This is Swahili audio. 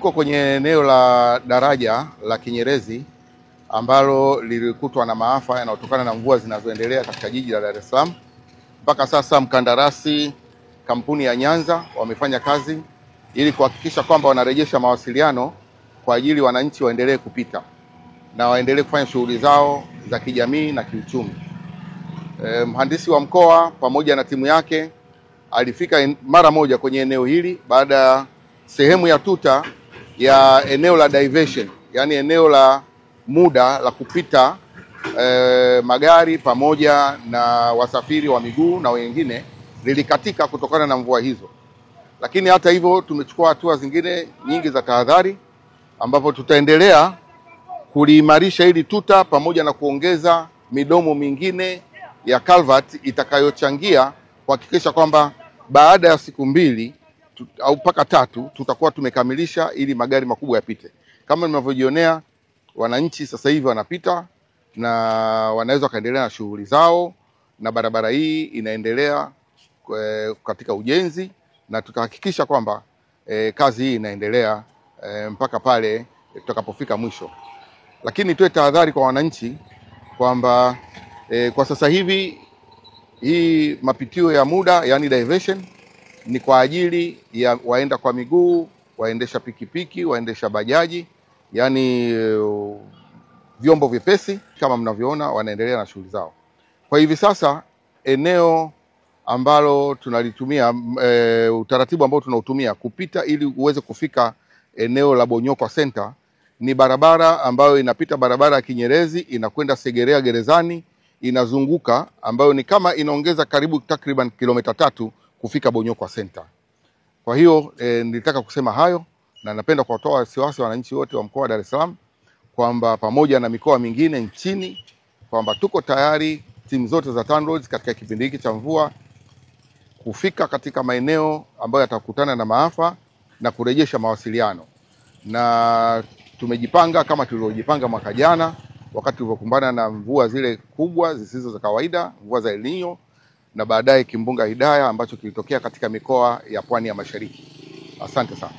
Tuko kwenye eneo la daraja la Kinyerezi ambalo lilikutwa na maafa yanayotokana na mvua zinazoendelea katika jiji la Dar es Salaam. Mpaka sasa mkandarasi kampuni ya Nyanza wamefanya kazi ili kuhakikisha kwamba wanarejesha mawasiliano kwa ajili wananchi waendelee kupita na waendelee kufanya shughuli zao za kijamii na kiuchumi. Mhandisi wa mkoa pamoja na timu yake alifika mara moja kwenye eneo hili baada ya sehemu ya tuta ya eneo la diversion, yani eneo la muda la kupita magari pamoja na wasafiri wa miguu na wengine lilikatika kutokana na mvua hizo. Lakini hata hivyo tumechukua hatua zingine nyingi za tahadhari, ambapo tutaendelea kuliimarisha hili tuta pamoja na kuongeza midomo mingine ya culvert itakayochangia kuhakikisha kwamba baada ya siku 2 au mpaka 3 tutakuwa tumekamilisha ili magari makubwa yapite. Kama mnavyojionea, wananchi sasa hivi wanapita na wanaweza kaendelea na shughuli zao, na barabara hii inaendelea katika ujenzi, na tutahakikisha kwamba kazi hii inaendelea mpaka pale tutakapofika mwisho. Lakini tuwe tahadhari kwa wananchi kwamba kwa sasa hivi hii mapitio ya muda, yani diversion, ni kwa ajili ya waenda kwa miguu, waendesha pikipiki, waendesha bajaji, yani vyombo vyepesi. Kama mnavyoona wanaendelea na shughuli zao. Kwa hivi sasa eneo ambalo tunalitumia, utaratibu ambao tunautumia kupita ili uweze kufika eneo la Bonyokwa Center ni barabara ambayo inapita barabara ya Kinyerezi inakwenda Segerea Gerezani, inazunguka, ambayo ni kama inaongeza karibu takriban kilomita 3 kufika Bonyokwa Center. Kwa hiyo nilitaka kusema hayo, na napenda kuwatoa wasiwasi wananchi wote wa mkoa wa Dar es Salaam kwamba pamoja na mikoa mingine nchini kwamba tuko tayari, timu zote za TANROADS katika kipindi hiki cha mvua kufika katika maeneo ambayo yatakutana na maafa na kurejesha mawasiliano. Na tumejipanga kama tulivyojipanga mwaka jana wakati tulivyokumbana na mvua zile kubwa zisizo za kawaida, mvua za El Nino, na baadaye kimbunga Hidaya ambacho kilitokea katika mikoa ya Pwani ya Mashariki. Asante sana.